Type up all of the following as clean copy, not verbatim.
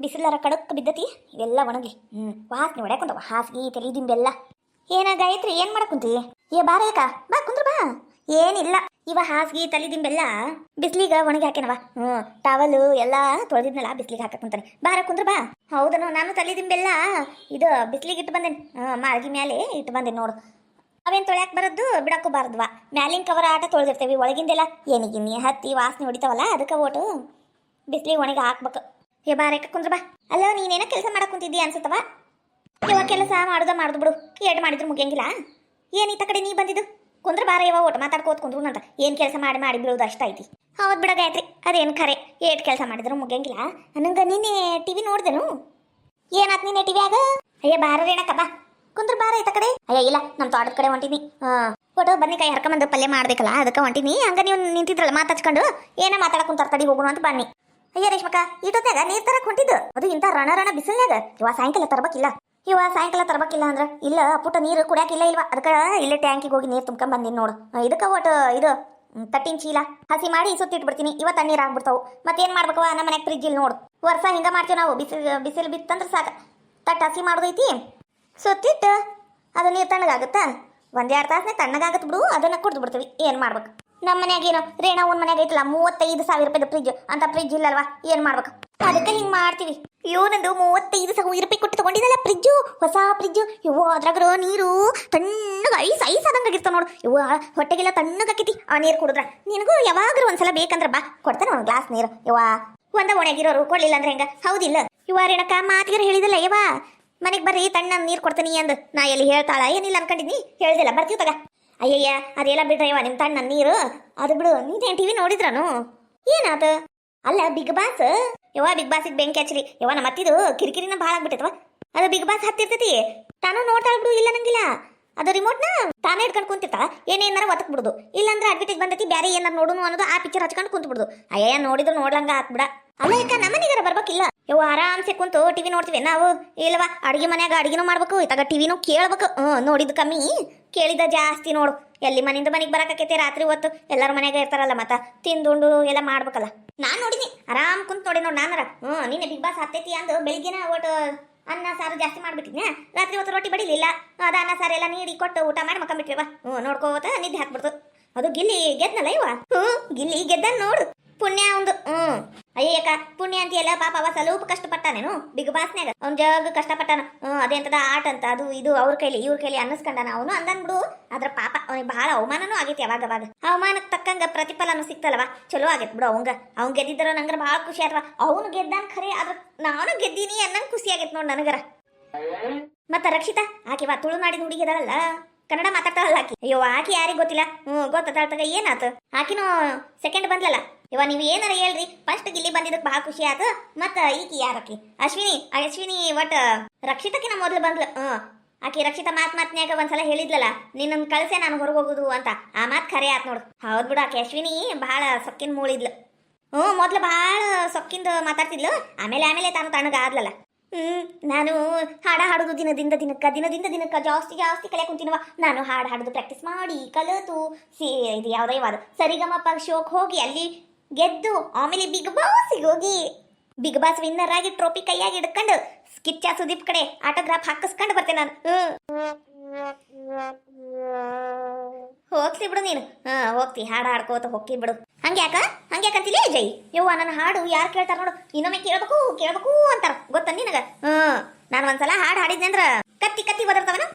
ಬಿಸಿಲಾರ ಕಡಕ್ ಬಿದ್ದತಿ ಇವೆಲ್ಲ ಒಣಗ್ಲಿ. ವಾಸನೆ ಹೊಡ್ಯಾಕೊಂಡವ ಹಾಸಿಗೆ ತಲಿದಿಂಬೆಲ್ಲ. ಏನ ಗಾಯತ್ರಿ ಏನ್ ಮಾಡಕುಂತಿ? ಏ ಬಾರ ಯಾಕ ಬಾ ಕುಂದ್ರ ಬಾ. ಏನಿಲ್ಲ, ಇವ ಹಾಸಿಗೆ ತಲಿದಿಂಬೆಲ್ಲ ಬಿಸ್ಲಿಗ ಒಣಗಿ ಹಾಕ್ಯಾನವ. ಟವಲು ಎಲ್ಲ ತೊಳೆದಿದ್ನಲ್ಲ ಬಿಸ್ಲಿಗೆ ಹಾಕಕ್ ಕುಂತಾನೆ. ಬಾರ ಕುಂದ್ರ ಬಾ. ಹೌದನು, ನಾನು ತಲಿದಿಂಬೆಲ್ಲ ಇದು ಬಿಸ್ಲಿಗೆ ಇಟ್ಟು ಬಂದೇನಿ. ಮಾಳ್ಗಿ ಮ್ಯಾಲೆ ಇಟ್ಟು ಬಂದೇನಿ ನೋಡು. ಅವೇನ್ ತೊಳ್ಯಾಕ್ ಬರದ್ದು ಬಿಡಕ್ಕೂ ಬಾರದ್ವಾ. ಮ್ಯಾಲಿನ ಕವರ್ ಆಟ ತೊಳೆದಿರ್ತೇವಿ, ಒಳಗಿಂದೆಲ್ಲ ಏನಿಗಿನ್ನಿ ಹತ್ತಿ ವಾಸನೆ ಹೊಡಿತಾವಲ್ಲ, ಅದಕ್ಕೆ ಓಟು ಬಿಸ್ಲಿಗೆ ಒಣಗಿ ಹಾಕ್ಬೇಕು. ಏ ಬಾರೇಕ ಕುಂದ್ರ ಬಾ. ಅಲ್ಲ ನೀನೇನ ಕೆಲಸ ಮಾಡಕ್ ಕುಂತಿದ್ದೀಯ ಅನ್ಸತ್ತವ. ಇವಾಗ ಕೆಲಸ ಮಾಡುದು ಬಿಡು, ಏಟ್ ಮಾಡಿದ್ರು ಮುಗಿಯಂಗಿಲ್ಲ. ಏನೀತ ಕಡೆ ನೀ ಬಂದಿದ್ದು? ಕುಂದ್ರ ಬಾರ ಇವ ಓಟ್ ಮಾತಾಡ್ಕೋತ ಕುಂದ್ರು ಅಂತ. ಏನ್ ಕೆಲಸ ಮಾಡಿ ಬೀಳೋದು ಅಷ್ಟ ಐತಿ. ಹೌದ್ ಬಿಡ ಗಾಯತ್ರಿ, ಅದೇನು ಖರೆ. ಏಟ್ ಕೆಲಸ ಮಾಡಿದ್ರು ಮುಗಿಯಂಗಿಲ್ಲ. ನಂಗೆ ನಿನ್ನೆ ಟಿವಿ ನೋಡ್ದೆನು. ಏನಾತ್ ನಿನ್ನೆ ಟಿವಿಯಾಗ? ಅಯ್ಯ ಬಾರ ರೇಣಕ್ಕ ಬಾ ಕುಂದ್ರ ಬಾರ ಈತ ಕಡೆ. ಅಯ್ಯ ಇಲ್ಲ, ನಮ್ಮ ತೋಟದ ಕಡೆ ಹೊಂಟಿನಿ. ಫೋಟೋ ಬನ್ನಿಕಾಯಿ ಹರ್ಕೊಂಬಂದು ಪಲ್ಯ ಮಾಡ್ಬೇಕಲ್ಲ, ಅದಕ್ಕೆ ಹೊಂಟಿನಿ. ಹಂಗ ನೀವು ನಿಂತಿದ್ರಲ್ಲ ಮಾತಾಡ್ಕೊಂಡು ಏನ ಮಾತಾಡಕ್ ಕುಂತಾರ ತಡಿ ಹೋಗೋಣ ಅಂತ ಬನ್ನಿ. ಅಯ್ಯ ರೇಷ್ಮಕ್ಕ, ಇಟ್ಟೊತ್ತಾಗ ನೀರ್ ತರಕ್ ಹೊಂಟಿದ್ದು ಅದು ಇಂಥ ರಣ ಬಿಸಿಲ್ನಾಗ. ಇವ ಸಾಯಂಕಾಲ ತರಬೇಕಿಲ್ಲ ಅಂದ್ರ ಇಲ್ಲ ಪುಟ್ಟ ನೀರು ಕುಡಿಯಾಕಿಲ್ಲ ಇಲ್ವಾ, ಅದಕ್ಕೆ ಇಲ್ಲೇ ಟ್ಯಾಂಕಿಗೆ ಹೋಗಿ ನೀರು ತುಂಬ್ಕೊಂಡ್ ಬಂದಿನಿ ನೋಡು. ಇದಕ್ಕೆ ಒಟ್ಟು ಇದು ತಟ್ಟಿನ ಚೀಲ ಹಸಿ ಮಾಡಿ ಸುತ್ತಿಟ್ಬಿಡ್ತೀನಿ. ಇವ ತಣ್ಣೀರ್ ಆಗ್ಬಿಡ್ತಾವು. ಮತ್ತೇನ್ ಮಾಡ್ಬೇಕವ, ನಮ್ಮ ಮನ್ಯಾಗ ಫ್ರಿಜ್ ಇಲ್ಲಿ ನೋಡು. ವರ್ಷ ಹಿಂಗ ಮಾಡ್ತೀವಿ ನಾವು. ಬಿಸಿಲು ಬಿತ್ತಂದ್ರೆ ಸಾಕ ತಟ್ಟು ಹಸಿ ಮಾಡೋದೈತಿ, ಸುತ್ತಿಟ್ಟು ಅದು ನೀರು ತಣ್ಣಗಾಗುತ್ತಾ, 1-2 ತಾಸನೇ ತಣ್ಣಗಾಗತ್ ಬಿಡು. ಅದನ್ನ ಕುಡ್ದು ಬಿಡ್ತೀವಿ. ಏನ್ ಮಾಡ್ಬೇಕು? ನಮ್ಮ ಮನ್ಯಾಗ ಏನೋ ರೇಣಾ ಒಂದ್ ಮನ್ಯಾಗ ಐತಲ್ಲ 35,000 ರೂಪಾಯಿದ ಫ್ರಿಜ್, ಅಂತ ಫ್ರಿಜ್ ಇಲ್ಲಲ್ವಾ, ಏನ್ ಮಾಡ್ಬೇಕು? ಅದಕ್ಕೆ ಹಿಂಗ್ ಮಾಡ್ತೀವಿ. ಇವನಂದು 35,000 ರೂಪಾಯಿ ಕೊಟ್ಟು ತಗೊಂಡಿದ್ದಲ್ಲ ಫ್ರಿಜ್ಜು, ಹೊಸ ಫ್ರಿಜ್ಜು. ಇವು ಅದ್ರಾಗ ನೀರು ತಣ್ಣಗ ಐಸ್ ಆದಂಗಾಗಿರ್ತಾವ ನೋಡು. ಇವು ಹೊಟ್ಟೆಗೆಲ್ಲ ತಣ್ಣಗಾಕೈತಿ ಆ ನೀರು ಕುಡಿದ್ರ. ನಿನಗೂ ಯಾವಾಗ್ಲೂ ಒಂದ್ಸಲ ಬೇಕಂದ್ರ ಬಾ, ಕೊಡ್ತಾನೆ ಒಂದ್ ಗ್ಲಾಸ್ ನೀರು. ಯವ್ವಾ ಒಂದ ಒಣಗಿರೋರು ಕೊಡ್ಲಿಲ್ಲ ಅಂದ್ರೆ ಹೆಂಗ? ಹೌದಿಲ್ಲ ಇವ ರೇಣಕ್ಕ? ಮಾತಿಗೆ ಹೇಳಿದಿಲ್ಲ ಯವ್ವಾ, ಮನೆಗೆ ಬರ್ರಿ ತಣ್ಣ ನೀರು ಕೊಡ್ತೀನಿ ಅಂದ್. ನಾ ಎಲ್ಲಿ ಹೇಳ್ತಾಳ ಏನಿಲ್ಲ ಅನ್ಕೊಂಡಿದ್ನಿ, ಹೇಳ್ದಿಲ್ಲ. ಬರ್ತೀವಿ ತಗ. ಅಯ್ಯಯ್ಯ ಅದೆಲ್ಲ ಬಿಡ್ರ ಯವ್ವ, ನಿಮ್ ತಣ್ಣ ನೀರು ಅದು ಬಿಡು. ನೀನೇನ್ ಟಿವಿ ನೋಡಿದ್ರನು? ಏನಾದ? ಅಲ್ಲ ಬಿಗ್ ಬಾಸ್ ಯವ್ವ, ಬಿಗ್ ಬಾಸಿಗೆ ಬೆಂಕಿ ಹಚ್ಚಿರಿ ಯವ್ವ. ನಮ್ಮ ಅತ್ತಿದು ಕಿರಿಕಿರಿನ ಭಾಳ ಆಗ್ಬಿಟ್ಟೈತವ. ಅದು ಬಿಗ್ ಬಾಸ್ ಹತ್ತಿರ್ತೈತಿ, ತಾನು ನೋಡ್ತಾ ಬಿಡು. ಇಲ್ಲ ನಂಗಿಲ್ಲ, ಅದು ರಿಮೋಟ್ನ ತಾನೇ ಇಟ್ಕೊಂಡು ಕುಂತಿರ್ತಾಳ. ಏನೇನಾರ ಒತ್ತಕ್ ಬಿಡುದು. ಇಲ್ಲಾಂದ್ರೆ ಅಡ್ವರ್ಟೈಸ್ ಬಂದೈತಿ ಬ್ಯಾರೆ ಏನಾರು ನೋಡುನು ಅನ್ನೋದು, ಆ ಪಿಕ್ಚರ್ ಹಚ್ಕೊಂಡು ಕುಂತ ಬಿಡುದು. ಅಯ್ಯ ನೋಡಿದ್ರು ನೋಡ್ಲಂಗ ಹಾಕ್ಬಿಡ. ಅಲ್ಲ ಯಾಕ ನಮ್ಮನಿಗಾರ ಬರ್ಬೇಕಿಲ್ಲ ಯವ್ವ, ಆರಾಮ್ಸೆ ಕುಂತು ಟಿವಿ ನೋಡ್ತೀವಿ ನಾವು. ಇಲ್ವಾ ಅಡಿಗೆ ಮನ್ಯಾಗ ಅಡಿಗೆನೂ ಮಾಡ್ಬೇಕು, ಇತ್ತಾಗ ಟಿವಿನೂ ಕೇಳ್ಬೇಕು. ನೋಡಿದ್ ಕಮ್ಮಿ ಕೇಳಿದ ಜಾಸ್ತಿ ನೋಡು. ಎಲ್ಲಿ ಮನಿಂದ ಮನೆಗೆ ಬರಕೈತೆ ರಾತ್ರಿ ಹೊತ್ತು ಎಲ್ಲರ ಮನ್ಯಾಗ ಇರ್ತಾರಲ್ಲ, ಮತ್ತ ತಿಂದುಂಡು ಎಲ್ಲ ಮಾಡ್ಬೇಕಲ್ಲ. ನಾನ್ ನೋಡಿನಿ, ಆರಾಮ್ ಕುಂತ್ ನೋಡಿ ನೋಡ್ ನಾನರ. ನಿನ್ನೆ ಬಿಗ್ ಬಾಸ್ ಹತ್ತೈತಿ ಅಂದು ಬೆಳಿಗ್ಗೆನ ಒಟ್ಟು ಅನ್ನ ಸಾರು ಜಾಸ್ತಿ ಮಾಡ್ಬಿಟ್ಟಿದ್ನ. ರಾತ್ರಿ ಹೊತ್ತು ರೊಟ್ಟಿ ಬಡಿಲಿಲ್ಲ, ಅದ ಅನ್ನ ಸಾರು ಎಲ್ಲ ನೀಡಿ ಕೊಟ್ಟು ಊಟ ಮಾಡಿ ಮಕ್ಕಂಬಿಟ್ರಿವ. ನೋಡ್ಕೋತ ನಿದ್ದೆ ಹಾಕ್ಬಿಡ್ತು. ಅದು ಗಿಲ್ಲಿ ಗೆದ್ನಲ್ಲ ಇವ. ಗಿಲ್ಲಿ ಗೆದ್ದ ನೋಡು, ಪುಣ್ಯ ಒಂದು. ಅಯ್ಯಕ್ಕ ಪುಣ್ಯ ಅಂತೀಯಲ್ಲ, ಪಾಪ ಅವ ಸ್ವಲ್ಪ ಕಷ್ಟಪಟ್ಟಾನೇನು ಬಿಗ್ ಬಾಸ್ನ್ಯಾಗ. ಅವ್ನ ಜಗ್ ಕಷ್ಟಪಟ್ಟಾನ. ಅದೇಂತದ ಆಟ ಅಂತ ಅದು ಇದು ಅವ್ರ ಕೈಲಿ ಇವ್ರ ಕೈಲಿ ಅನ್ನಿಸ್ಕೊಂಡಾನ ಅವನು. ಅಂದನ್ ಬಿಡು, ಅದ್ರ ಪಾಪ ಅವನಿಗೆ ಬಹಳ ಅವಮಾನನೂ ಆಗೈತಿ. ಅವಾಗ ಅವಮಾನಕ್ಕೆ ತಕ್ಕಂಗ ಪ್ರತಿಫಲನೂ ಸಿಕ್ತಲ್ವಾ, ಚಲೋ ಆಗೈತ್ ಬಿಡು. ಅವ್ನ್ ಗೆದ್ದಿದ್ದರೋ ನಂಗರ ಬಹಳ ಖುಷಿ ಆಯ್ತವ. ಅವನು ಗೆದ್ದಾನ ಖರೆ, ಆದ್ರ ನಾನು ಗೆದ್ದೀನಿ ಅನ್ನಂಗ್ ಖುಷಿ ಆಗೈತ್ ನೋಡ್ ನನಗರ. ಮತ್ತ ರಕ್ಷಿತಾ ಆಕೆವಾ ತುಳುನಾಡಿನ ಹುಡುಗಿ ಅದಲ್ಲ, ಕನ್ನಡ ಮಾತಾಡ್ತಾಳಲ್ಲ ಆಕಿ. ಅಯ್ಯೋ ಆಕಿ ಯಾರಿಗ್ ಗೊತ್ತಿಲ್ಲ. ಗೊತ್ತಾಳ್ತಾಗ ಏನಾತು, ಆಕಿನೂ ಸೆಕೆಂಡ್ ಬಂದ್ಲಲ್ಲ. ಇವ ನೀವ್ ಏನಾರ ಹೇಳ್ರಿ, ಫಸ್ಟ್ ಗಿಲ್ಲಿ ಬಂದಿದ್ದಕ್ ಬಹಳ ಖುಷಿ ಆಯ್ತು. ಮತ್ತ ಈಕಿ ಯಾರಕಿ ಅಶ್ವಿನಿ ಒಟ್ಟ ರಕ್ಷಿತಕಿನ ಮೊದ್ಲು ಬಂದ್ಲು. ಆಕಿ ರಕ್ಷಿತಾ ಮಾತ್ನ್ಯಾಗ ಒಂದ್ಸಲ ಹೇಳಿದ್ಲಲ್ಲ, ನಿನ್ನ ಕಳ್ಸೆ ನಾನು ಹೊರಗೆ ಹೋಗುದು ಅಂತ. ಆ ಮಾತ್ ಖರೆ ಆತ್ ನೋಡು. ಹೌದ್ ಬಿಡು, ಆಕಿ ಅಶ್ವಿನಿ ಬಹಳ ಸೊಕ್ಕಿನ ಮೂಳಿದ್ಲು. ಮೊದ್ಲು ಬಹಳ ಸೊಕ್ಕಿಂದ ಮಾತಾಡ್ತಿದ್ಲು, ಆಮೇಲೆ ತಾನು ತಣ್ಣಗ ಆದ್ಲಲ್ಲ. ನಾನು ಹಾಡೋದು ದಿನದಿಂದ ದಿನಕ್ಕ ಜಾಸ್ತಿ ಕಲಿಯಕ್ ಕುಂತಿನವ. ನಾನು ಹಾಡೋದು ಪ್ರಾಕ್ಟೀಸ್ ಮಾಡಿ ಕಲಿತು ಇದು ಯಾವ್ದೋ ಇವಾದ ಸರಿಗಮಪ ಶೋಕ್ ಹೋಗಿ ಅಲ್ಲಿ ಗೆದ್ದು, ಆಮೇಲೆ ಬಿಗ್ ಬಾಸ್ಗೆ ಹೋಗಿ ಬಿಗ್ ಬಾಸ್ ವಿನ್ನರ್ ಆಗಿ ಟ್ರೋಫಿ ಕೈಯಾಗಿ ಹಿಡ್ಕೊಂಡು ಕಿಚ್ಚ ಸುದೀಪ್ ಕಡೆ ಆಟೋಗ್ರಾಫ್ ಹಾಕಿಸ್ಕೊಂಡು ಬರ್ತೇನೆ ನಾನು. ಹೋಗ್ತಿ ಬಿಡು ನೀನು. ಹೋಗ್ತಿ ಹಾಡು ಹಾಡ್ಕೋತ ಹೋಗ್ತಿ ಬಿಡು. ಹಂಗ್ಯಾಕಂತಿಲ್ಲ ಜೈ ಯವ್ವ, ನನ್ನ ಹಾಡು ಯಾರು ಕೇಳ್ತಾರ ನೋಡು, ಇನ್ನೊಮ್ಮೆ ಕೇಳ್ಬೇಕು ಅಂತಾರ ಗೊತ್ತ ನಿನಗ. ನಾನು ಒಂದ್ಸಲ ಹಾಡು ಹಾಡಿದ್ನೆ ಅಂದ್ರ ಕತ್ತಿ ಒದರ್ತಾವನ.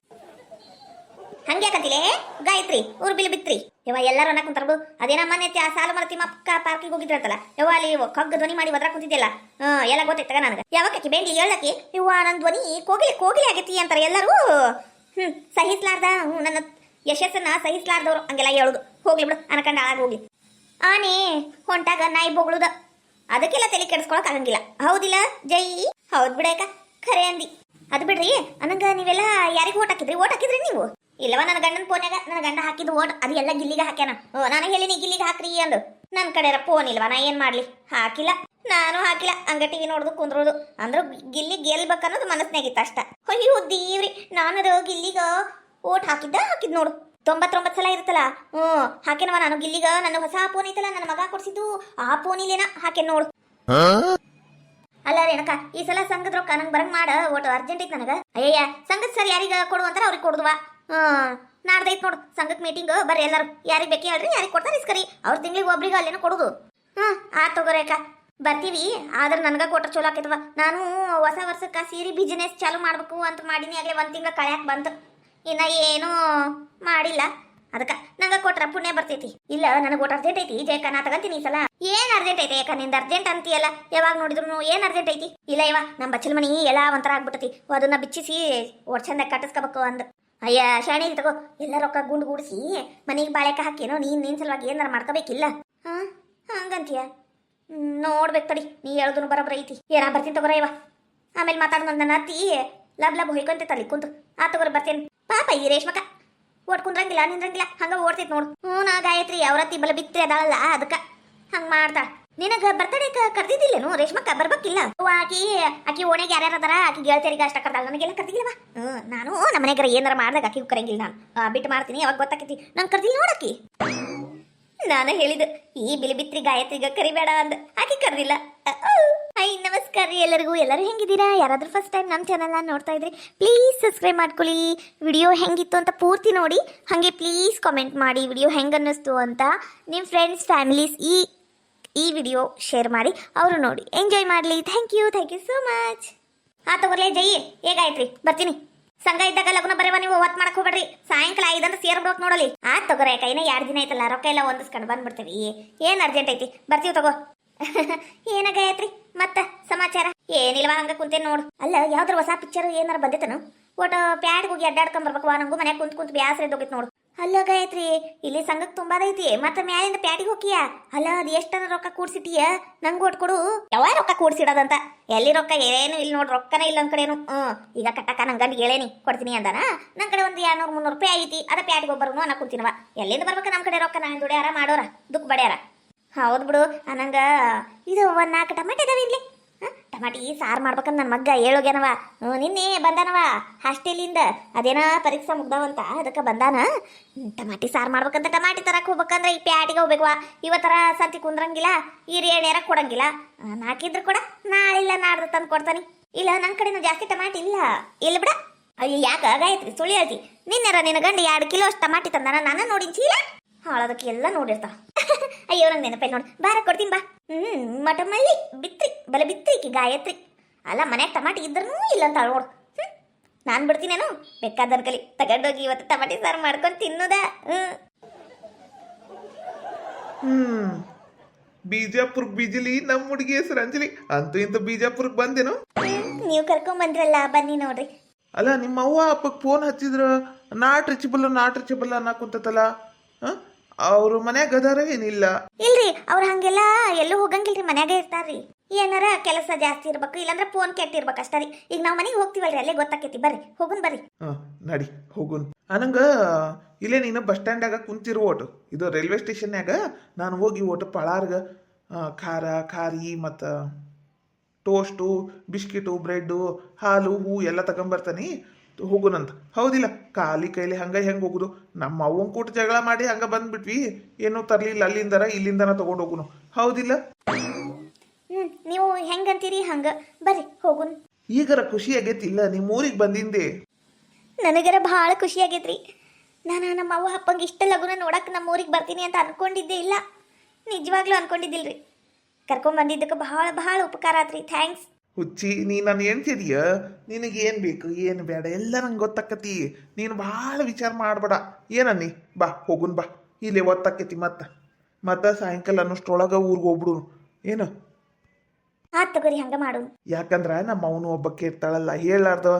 ಹಂಗ್ಯಾಕಂತಿಲೇ ಗಾಯತ್ರಿ ಊರ್ ಬಿಲ್ ಬಿತ್ರಿ ಯವ್ವ. ಎಲ್ಲರೂ ಅನ್ನಕ್ ಕುಂತಾರ ಬಿಡು. ಅದೇನ ಮನೆ ಸಾಲು ಮರತಿ ಮಕ್ಕ ಪಾರ್ಕಿಗೆ ಹೋಗಿದ್ರಂತಲ್ಲ ಯವ್ವ, ಅಲ್ಲಿ ಕಗ್ಗ ಧ್ವನಿ ಮಾಡಿ ಒದ್ರಾಕ್ ಕುಂತಿದ್ದೆಲ್ಲ. ಎಲ್ಲ ಗೊತ್ತೈತಗ ನನಗ. ಯಾವಕ್ಕಿ ಬೇಂಡಿ ಹೇಳಕ್ಕೆ ಯವ್ವ, ನನ್ನ ಧ್ವನಿ ಕೋಗಿಲೆ ಆಗೈತಿ ಅಂತಾರ ಎಲ್ಲರೂ. ಸಹಿಸ್ಲಾರ್ದ ನನ್ನ ಯಶಸ್ಸನ್ನ ಸಹಿಸ್ಲಾರ್ದವ್ರು ಹಂಗೆಲ್ಲ ಹೇಳುದು. ಹೋಗ್ಲಿ ಬಿಡು, ಅನ್ಕಂಡ ಹೋಗ್ಲಿ. ಆನೆ ಹೊಂಟಾಗ ನಾಯಿ ಬೊಗಳುದ, ಅದಕ್ಕೆಲ್ಲ ತಲೆ ಕೆಡಿಸ್ಕೊಳಕ್ ಆಗಂಗಿಲ್ಲ. ಹೌದಿಲ್ಲ ಜೈ? ಹೌದ್ ಬಿಡಕ, ಖರೆ ಅಂದಿ. ಅದು ಬಿಡ್ರಿ, ಅನ್ನಂಗ ನೀವೆಲ್ಲ ಯಾರಿಗೂ ಓಟ್ ಹಾಕಿದ್ರಿ ನೀವು? ಇಲ್ಲವ, ನನ್ನ ಗಂಡನ ಫೋನ್ಯಾಗ ನನ್ನ ಗಂಡ ಹಾಕಿದ್ದು ಓಟ್ ಅದು ಎಲ್ಲ ಗಿಲ್ಲಿಗೆ ಹಾಕ್ಯಾನ. ನಾನು ಹೇಳಿನಿ ಗಿಲ್ಲಿಗೆ ಹಾಕ್ರಿ ಅಂದು. ನನ್ನ ಕಡೆ ಫೋನ್ ಇಲ್ವಾ, ನಾ ಏನ್ ಮಾಡ್ಲಿ? ಹಾಕಿಲ್ಲ, ನಾನು ಹಾಕಿಲ್ಲ. ಹಂಗ ಟಿವಿ ನೋಡುದು ಕುಂದ್ರೋದು ಅಂದ್ರ ಗಿಲ್ಲಿ ಗೆಲ್ಬೇಕನ್ನೋದು ಮನಸ್ನಾಗಿತ್ತು ಅಷ್ಟ. ಅಯ್ಯೋ ದೇವ್ರಿ, ನಾನದು ಗಿಲ್ಲಿಗ ಓಟ್ ಹಾಕಿದ್ ನೋಡು. 99 ಸಲ ಇರುತ್ತಲ್ಲ. ಹಾಕೇನವ ನಾನು ಗಿಲ್ಲಿಗ. ನನ್ನ ಹೊಸ ಫೋನ್ ಐತಲ್ಲ, ನನ್ನ ಮಗ ಕೊಡ್ಸಿದ್ದು ಆ ಫೋನ್ ಇಲ್ಲೇನ ಹಾಕೇನ್ ನೋಡು. ಅಲ್ಲ ರೇಣಕ ಈ ಸಲ ಸಂಘದ ರೊಕ್ಕ ನಂಗೆ ಬರಂಗ್ ಮಾಡ ಒಟ್ಟು ಅರ್ಜೆಂಟ್ ಐತಿ ನನಗ. ಅಯ್ಯಯ್ಯ ಸಂಘದ ಸರ್ ಯಾರಿಗ ಕೊಡು ಅಂತಾರ ಅವ್ರಿಗೆ ಕೊಡುದವ. ನಾಡ್ದೈತ್ ನೋಡು ಸಂಘಕ್ಕೆ ಮೀಟಿಂಗ್, ಬರ್ರಿ ಎಲ್ಲರೂ. ಯಾರಿಗೆ ಬೇಕಿ ಹೇಳ್ರಿ, ಯಾರಿಗೆ ಕೊಡ್ತಾರೆ ಇಸ್ಕರಿ. ಅವ್ರ ತಿಂಗಳಿಗೆ ಒಬ್ರಿಗೆ ಅಲ್ಲೇನೋ ಕೊಡುದು. ತಗೋರೇಕ ಬರ್ತೀವಿ. ಆದ್ರೆ ನನಗ ಕೊಟ್ರ ಚಲೋ ಆಕೈತವ. ನಾನು ಹೊಸ ವರ್ಷಕ್ಕೆ ಸೀರೆ ಬಿಸಿನೆಸ್ ಚಾಲು ಮಾಡ್ಬೇಕು ಅಂತ ಮಾಡೀನಿ. ಆಗ್ಲೇ 1 ತಿಂಗಳ ಕಳ್ಯಾಕ್ ಬಂತು, ಇನ್ನ ಏನೂ ಮಾಡಿಲ್ಲ. ಅದಕ್ಕೆ ನಂಗೆ ಕೊಟ್ರ ಪುಣ್ಯ ಬರ್ತೈತಿ. ಇಲ್ಲ ನನಗೆ ಒಟ್ಟು ಅರ್ಜೆಂಟ್ ಐತಿ ಜಯಕ, ನಾ ತಗಂತೀನಿ ಈ ಸಲ. ಏನ್ ಅರ್ಜೆಂಟ್ ಐತಿ ಯಾಕ? ನಿಂದ ಅರ್ಜೆಂಟ್ ಅಂತೀಯಲ್ಲ, ಯಾವಾಗ ನೋಡಿದ್ರು ಏನ್ ಅರ್ಜೆಂಟ್ ಐತಿ? ಇಲ್ಲ ಇವ ನಮ್ಮ ಬಚ್ಚಲ ಮನಿ ಎಲ್ಲ ಒಂಥರ ಆಗ್ಬಿಟ್ಟತಿ, ಅದನ್ನ ಬಿಚ್ಚಿಸಿ ಒಟ್ಟು ಚಂದ ಕಟ್ಟಿಸ್ಕೋಬೇಕು ಅಂದ್. ಅಯ್ಯ ಶಾಣಿ ತಗೋ, ಎಲ್ಲ ರೊಕ್ಕ ಗುಂಡು ಗೂಡಿಸಿ ಮನೆಗೆ ಬಾಳೆಕ ಹಾಕೇನೋ ನೀನ್ ಸಲುವಾಗಿ ಏನಾರ ಮಾಡ್ಕೋಬೇಕಿಲ್ಲ. ಹಂಗಂತೀಯ? ನೋಡ್ಬೇಕು ತಡಿ, ನೀ ಹೇಳುದು ಬರೋಬ್ರ ಐತಿ. ಏನಾ ಬರ್ತೀನಿ ತಗೋರ ಇವ. ಆಮೇಲೆ ಮಾತಾಡ್ ನನ್ನ ಅತ್ತಿ ಲಬ್ ಹೊಯ್ಕೊಂತ ತಲಿ ಕುಂತು. ತಗೋರ ಬರ್ತೇನೆ. ಪಾಪ ಈ ರೇಷ್ಮಕ ಓಟ್ ಕುಂದ್ರಂಗಿಲ್ಲ ನಿಂದ್ರಂಗಿಲ್ಲ, ಹಂಗ ಓಡ್ತೈತಿ ನೋಡು. ನಾ ಗಾಯತ್ರಿ ಅವ್ರತ್ತಿ ಬಲ ಬಿತ್ತಿ ಅದಾಳಲ್ಲ, ಅದಕ್ಕ ಹಂಗ ಮಾಡ್ತಾಳ. ನಿನಗ ಬರ್ತಡೇಕ ಕರ್ದಿದ್ದಿಲ್ಲೇನು ರೇಷ್ಮಕ್ಕ? ಬರ್ಬೇಕಿಲ್ಲ. ಆಕಿ ಓಣೆಗೆ ಯಾರ್ಯಾರ ಅದಾರ ಆಕಿ ಗೆಳತಿಯರಿಗೆ ಅಷ್ಟ ಕರ್ದಾಳ, ನನಗೆಲ್ಲ ಕರ್ದಿಲ್ಲವ. ನಾನು ನಮ್ಮ ಮನೆಗಾರ ಏನಾರ ಮಾಡ್ದಾಗ ಆಕಿ ಕರಂಗಿಲ್ಲ. ನಾನು ಬಿಟ್ಟು ಮಾಡ್ತೀನಿ, ಅವಾಗ ಗೊತ್ತಾಕೈತಿ. ನಂಗೆ ಕರ್ದಿಲ್ಲ ನೋಡಾಕಿ. ನಾನು ಹೇಳಿದ್ದು ಈ ಬಿಲಿಬಿತ್ರಿ ಗಾಯತ್ರಿಗ ಕರಿಬೇಡ ಅಂದ, ಆಕಿ ಕರ್ದಿಲ್ಲ. ಹೈ ನಮಸ್ಕಾರ ರೀ ಎಲ್ಲರಿಗೂ. ಎಲ್ಲರೂ ಹೆಂಗಿದ್ದೀರಾ? ಯಾರಾದ್ರೂ ಫಸ್ಟ್ ಟೈಮ್ ನಮ್ಮ ಚಾನಲ್ನ ನೋಡ್ತಾ ಇದ್ರಿ ಪ್ಲೀಸ್ ಸಬ್ಸ್ಕ್ರೈಬ್ ಮಾಡ್ಕೊಳ್ಳಿ. ವಿಡಿಯೋ ಹೆಂಗಿತ್ತು ಅಂತ ಪೂರ್ತಿ ನೋಡಿ, ಹಾಗೆ ಪ್ಲೀಸ್ ಕಾಮೆಂಟ್ ಮಾಡಿ ವಿಡಿಯೋ ಹೆಂಗೆ ಅನ್ನಿಸ್ತು ಅಂತ. ನಿಮ್ಮ ಫ್ರೆಂಡ್ಸ್ ಫ್ಯಾಮಿಲೀಸ್ ಈ ವಿಡಿಯೋ ಶೇರ್ ಮಾಡಿ, ಅವರು ನೋಡಿ ಎಂಜಾಯ್ ಮಾಡಲಿ. Thank you so much. ತಗೋರ್ಲೇ ಜೈ, ಹೇಗಾಯ್ತ್ರಿ? ಬರ್ತೀನಿ. ಸಂಘ ಇದ್ದಾಗ ಲಗ್ನ ಬರೇವ, ನೀವು ಹೊತ್ತು ಮಾಡಕ್ ಹೋಗ್ಬೇಡ್ರಿ. ಸಾಯಂಕಾಲ 5 ಅಂತ ಸೇರ್ಬಿಡೋಕ್ ನೋಡಲಿ. ತಗೋರ ಕೈನ 2 ದಿನ ಐತಲ್ಲ, ರೊಕ್ಕ ಎಲ್ಲ ಹೊಂದಿಸ್ಕೊಂಡು ಬಂದ್ಬಿಡ್ತೀವಿ. ಏನ್ ಅರ್ಜೆಂಟ್ ಐತಿ? ಬರ್ತೀವಿ ತಗೋ. ಏನ ಗಾಯತ್ರಿ ಮತ್ತ ಸಮಾಚಾರ? ಏನಿಲ್ವಾ, ಹಂಗ ಕುಂತೇನ್ ನೋಡು. ಅಲ್ಲ ಯಾವ್ದಾರ ಹೊಸ ಪಿಕ್ಚರ್ ಏನಾರ ಬಂದಿತ್ತನು? ಒಟ್ಟು ಪ್ಯಾಡ್ಗೆ ಹೋಗಿ ಅಡ್ಡಾಡ್ಕೊಂಡ್ ಬರ್ಬೇಕು. ನಂಗೂ ಮನ್ಯಾಗ ಕುಂತ್ ಬ್ಯಾಸರ ಇದ್ದೋಗಿತ್ ನೋಡು. ಅಲ್ಲ ಗಾಯತ್ರಿ, ಇಲ್ಲಿ ಸಂಘಕ್ಕೆ ತುಂಬಾದೈತಿ, ಮತ್ತೆ ಮ್ಯಾಲಿಂದ ಪ್ಯಾಟಿಗೆ ಹೋಗಿಯಾ? ಅಲ್ಲ ಅದು ಎಷ್ಟರ ರೊಕ್ಕ ಕೂಡ್ಸಿಟ್ಟಿಯ? ನಂಗೆ ಒಟ್ಟು ಕೊಡು. ಯಾವ ರೊಕ್ಕ ಕೂಡ್ಸಿಡೋದಂತ? ಎಲ್ಲಿ ರೊಕ್ಕ? ಏನು ಇಲ್ಲಿ ನೋಡ್ರಿ, ರೊಕ್ಕನೇ ಇಲ್ಲ ನನ್ ಕಡೆನು. ಈಗ ಕಟ್ಟಕ ನಂಗೆ ಗಂಡಿಗೆ ಹೇಳೇನಿ ಕೊಡ್ತೀನಿ ಅಂದಾನ. ನನ್ನ ಕಡೆ ಒಂದು 200-300 ರೂಪಾಯಿ ಐತಿ, ಅದ ಪ್ಯಾಟಿಗೆ ಹೋಗ್ಬರು ಅನ್ನ ಕುಂತೀನವ. ಎಲ್ಲಿಂದ ಬರ್ಬೇಕು ನಮ್ಮ ಕಡೆ ರೊಕ್ಕ? ನಾನು ದುಡ್ಯಾರ ಮಾಡೋರ ದುಃಖ ಬಡ್ಯಾರ. ಹೌದು ಬಿಡು. ನಂಗೆ ಇದು 4 ಟಮಾಟೆ ಇದಾವೆ ಇಲ್ಲಿ. ಟಮಾಟಿ ಸಾರು ಮಾಡ್ಬೇಕಂತ ನನ್ನ ಮಗ್ಗ ಹೇಳೋಗ್ಯಾನವ. ನಿನ್ನೆ ಬಂದಾನವ ಹಾಸ್ಟೆಲಿಂದ, ಅದೇನ ಪರೀಕ್ಷೆ ಮುಗ್ದಾವಂತ, ಅದಕ್ಕೆ ಬಂದಾನ. ಟಮಾಟಿ ಸಾರು ಮಾಡ್ಬೇಕಂತ ಟಮಾಟಿ ತರಕ್ಕೆ ಹೋಗ್ಬೇಕಂದ್ರೆ ಈ ಪ್ಯಾಟಿಗೆ ಹೋಗ್ಬೇಕವ. ಇವತ್ತರ ಸಂತಿ ಕುಂದ್ರಂಗಿಲ್ಲ, ಈ ಎಣ್ಣೆರ ಕೊಡಂಗಿಲ್ಲ. ನಾಕಿದ್ರು ಕೂಡ ನಾಳಿಲ್ಲ ನಾಡ್ದು ತಂದು ಕೊಡ್ತಾನೆ. ಇಲ್ಲ ನನ್ನ ಕಡೆನೂ ಜಾಸ್ತಿ ಟಮಾಟಿ ಇಲ್ಲ ಬಿಡ. ಅಯ್ಯೋ ಯಾಕ ಗಾಯತ್ರಿ ಸುಳ್ಳಿ ಹೇಳ್ತಿ? ನಿನ್ನೆರ ನಿನ್ನ ಗಂಡ 2 ಕಿಲೋ ಅಷ್ಟು ಟಮಾಟಿ ತಂದಾನ, ನಾನು ನೋಡಿನ ಚೀಲ ಹಾಳೋದಕ್ಕೆ ಎಲ್ಲ ನೋಡಿರ್ತಾವ. ಅಯ್ಯೋ ನಂಗೆ ನೆನಪೈ ನೋಡಿ, ಬಾರ ಕೊಡ್ತೀನಿ ಬಾ. ಮಟ ಮಲ್ಲಿ ಬಿತ್ರಿ ಬಲ ಬಿತ್ರಿ ಗಾಯತ್ರಿ. ಅಲ್ಲ ಮನ್ಯಾಗ ಟಮಾಟಿ ಇದ್ರೂ ಇಲ್ಲ ಅಂತ ನೋಡು. ನಾನು ಬಿಡ್ತೀನೇನು? ಬೇಕಾದ ಕಲಿ ತಗೊಂಡೋಗಿ ಇವತ್ತು ಟಮಾಟಿ ಸಾರು ಮಾಡ್ಕೊಂಡು ತಿನ್ನೋದ. ಬಿಜಾಪುರಕ್ಕೆ ಬಿಜಿಲಿ, ನಮ್ಮ ಹುಡುಗಿ ಹೆಸರು ಅಂಜಲಿ. ಅಂತೂ ಇಂತ ಬಿಜಾಪುರಕ್ಕೆ ಬಂದೇನು? ನೀವು ಕರ್ಕೊಂಡ್ ಬಂದ್ರಲ್ಲ, ಬನ್ನಿ ನೋಡ್ರಿ. ಅಲ್ಲ ನಿಮ್ಮ ಅವ್ವ ಅಪ್ಪಕ್ಕೆ ಫೋನ್ ಹಚ್ಚಿದ್ರ ನಾಟ್ ರಿಚಬಲ್ ಅನ್ನಾ ಕುಂತತಲ್ಲ. ಅವ್ರು ಮನ್ಯಾಗ ಅದಾರ ಏನಿಲ್ಲ? ಇಲ್ರಿ, ಅವ್ರ ಹಂಗೆಲ್ಲ ಎಲ್ಲೂ ಹೋಗಂಗಿಲ್ರಿ, ಮನ್ಯಾಗ ಇರ್ತಾರ್ರಿ. ಏನಾರ ಕೆಲಸ ಜಾಸ್ತಿ ಇರ್ಬೇಕು, ಇಲ್ಲಾಂದ್ರೆ ಫೋನ್ ಕೆಟ್ಟಿರ್ಬೇಕು ಅಷ್ಟೇ ರೀ. ಈಗ ನಾವು ಮನೆಗೆ ಹೋಗ್ತೀವಲ್ರಿ, ಅಲ್ಲೇ ಗೊತ್ತಾಕೈತಿ. ಬರ್ರಿ ಹೋಗುನ್ ಬರ್ರಿ. ನಡಿ ಹೋಗುನ್. ನಂಗ ಇಲ್ಲೇ ನೀನು ಬಸ್ ಸ್ಟ್ಯಾಂಡಾಗ ಕುಂತಿರು ಓಟು, ಇದು ರೈಲ್ವೆ ಸ್ಟೇಷನ್ಯಾಗ. ನಾನು ಹೋಗಿ ಓಟು ಪಳಾರ್ಗ ಖಾರ ಖಾರಿ ಮತ್ತು ಟೋಸ್ಟು, ಬಿಸ್ಕಿಟು, ಬ್ರೆಡ್ಡು, ಹಾಲು, ಹೂ ಎಲ್ಲ ತಗೊಂಬರ್ತಾನೆ. ಹೋಗುನಂತ. ಹೌದಿಲ್ಲ? ಖಾಲಿ ಕೈಲಿ ಹಂಗ ಹೆಂಗೆ ಹೋಗುದು? ನಮ್ಮ ಅವ್ವನ್ ಕೂಟ ಜಗಳ ಮಾಡಿ ಹಂಗ ಬಂದ್ಬಿಟ್ವಿ. ಏನೂ ತರ್ಲಿಲ್ಲ, ಅಲ್ಲಿಂದರ ಇಲ್ಲಿಂದನ ತಗೊಂಡು ಹೋಗುನು. ಹೌದಿಲ್ಲ? ನೀವು ಹೆಂಗಂತೀರಿ ಹಂಗ. ಬರ್ರಿ ಹೋಗುನ್. ಈಗರ ಖುಷಿ ಆಗೈತಿಲ್ಲ ನಿಮ್ಮ ಊರಿಗೆ ಬಂದಿಂದೆ? ನನಗರ ಭಾಳ ಖುಷಿ ಆಗೈತ್ರಿ. ನಾನು ನಮ್ಮ ಅವ್ವ ಅಪ್ಪಂಗೆ ಇಷ್ಟ ಲಗುನ ನೋಡಕ್ಕೆ ನಮ್ಮ ಊರಿಗೆ ಬರ್ತೀನಿ ಅಂತ ಅನ್ಕೊಂಡಿದ್ದೆ ಇಲ್ಲ. ನಿಜವಾಗ್ಲೂ ಅನ್ಕೊಂಡಿದ್ದಿಲ್ರಿ. ಕರ್ಕೊಂಡ್ ಬಂದಿದ್ದಕ್ಕೆ ಭಾಳ ಭಾಳ ಉಪಕಾರ ಆತ್ರಿ. ಥ್ಯಾಂಕ್ಸ್. ಹುಚ್ಚಿ, ನೀ ನಾನು ಹೇಳ್ತಿದೀಯ, ನಿನಗೆ ಏನು ಬೇಕು ಏನು ಬೇಡ ಎಲ್ಲ ನಂಗೆ ಗೊತ್ತಾಕತಿ. ನೀನು ಭಾಳ ವಿಚಾರ ಮಾಡಬೇಡ. ಏನನ್ನಿ, ಬಾ ಹೋಗುನ್ ಬಾ. ಇಲ್ಲೇ ಒತ್ತಾಕೈತಿ. ಮತ್ತೆ ಸಾಯಂಕಾಲ ಅನ್ನೋಷ್ಟ್ರೊಳಗೆ ಊರಿಗೆ ಹೋಗ್ಬಿಡು. ಏನು? ತಗೋರಿ ಹಂಗ ಮಾಡು. ಯಾಕಂದ್ರೆ ನಮ್ಮ ಅವನು ಒಬ್ಬಕ್ಕೆ ಇರ್ತಾಳಲ್ಲ, ಹೇಳಾರ್ದ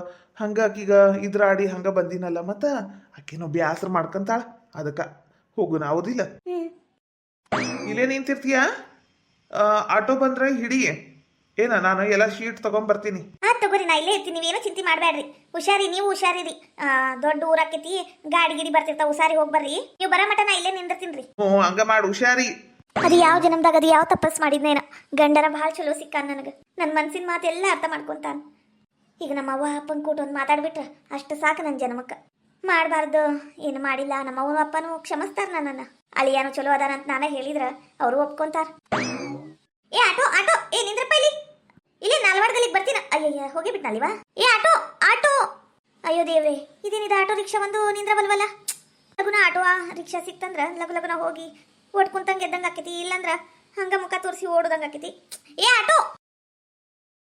ಹಂಗ ಆಕಿಗ ಇದ್ರಾಡಿ ಹಂಗ ಬಂದಿನಲ್ಲ, ಮತ್ತು ಆಕಿನೂ ಬ್ಯಾಸರ ಮಾಡ್ಕೊಂತಾಳ. ಅದಕ್ಕೆ ಹೋಗುನ. ಹೌದಿಲ್ಲ? ಇಲ್ಲೇ ನಿಂತಿರ್ತೀಯ? ಆಟೋ ಬಂದ್ರೆ ಹಿಡಿ. ನಾನು ಎಲ್ಲ ಶೀಟ್ ತಗೊಂಡ್ಬರ್ತೀನಿ. ತಗೋರಿ, ನಾ ಇಲ್ಲೇ ಇರ್ತೀನಿ. ನೀವೇನೋ ಚಿಂತೆ ಮಾಡಬೇಡ್ರಿ. ಹುಷಾರಿ, ನೀವು ಹುಷಾರಿರಿ. ದೊಡ್ಡ ಊರಾಕೈತಿ, ಗಾಡಿ ಗಿಡಿ ಬರ್ತಿರ್ತಾವ. ಹುಷಾರಿ ಹೋಗ್ಬರ್ರಿ. ನೀವು ಬರೋ ಮಟ ನಾ ಇಲ್ಲೇ ನಿಂದಿರ್ತೀನಿ. ಹಂಗ ಮಾಡು, ಹುಷಾರಿ. ಅದು ಯಾವ ಜನ್ಮದಾಗ ಅದು ಯಾವ ತಪಸ್ ಮಾಡಿದ್ನೇನ, ಗಂಡರ ಭಾಳ ಚಲೋ ಸಿಕ್ಕಾನ ನನಗೆ. ನನ್ನ ಮನ್ಸಿನ ಮಾತೆಲ್ಲ ಅರ್ಥ ಮಾಡ್ಕೊಂತಾನ. ಈಗ ನಮ್ಮ ಅವ್ವ ಅಪ್ಪನ ಕೂಟ ಒಂದು ಮಾತಾಡ್ಬಿಟ್ರೆ ಅಷ್ಟು ಸಾಕು ನನ್ನ ಜನ್ಮಕ್ಕೆ. ಮಾಡಬಾರ್ದು ಏನು ಮಾಡಿಲ್ಲ. ನಮ್ಮ ಅವ್ವ ಅಪ್ಪನೂ ಕ್ಷಮಿಸ್ತಾರ ನನ್ನನ್ನು. ಅಳಿಯಾನು ಚಲೋ ಅದಾನಂತ ನಾನೇ ಹೇಳಿದ್ರ ಅವರು ಒಪ್ಕೊಂತಾರ. ಆಟೋ ನಿಂದ್ರಪ್ಪ ಇಲ್ಲಿ 40 ಅಲ್ಲಿಗೆ ಬರ್ತೀನ. ಅಯ್ಯಯ್ಯ ಹೋಗಿ ಬಿಟ್ನಲ್ವಾ? ಏ ಆಟೋ ಆಟೋ. ಅಯ್ಯೋ ದೇವ್ರೆ, ಇದೇನಿದೆ ಆಟೋ ರಿಕ್ಷಾ ಒಂದು ನಿಂದ್ರವಲ್ವಲ್ಲ. ಲಗುನ ಆಟೋ ರಿಕ್ಷಾ ಸಿಕ್ತಂದ್ರ ಲಗುನ ಹೋಗಿ ಓಟ್ ಕುಂತಂಗೆ ಎದ್ದಂಗೆ ಆಕೈತಿ, ಇಲ್ಲಂದ್ರ ಹಂಗ ಮುಖ ತೋರಿಸಿ ಓಡೋದಂಗೆ ಆಕೈತಿ. ಏ ಆಟೋ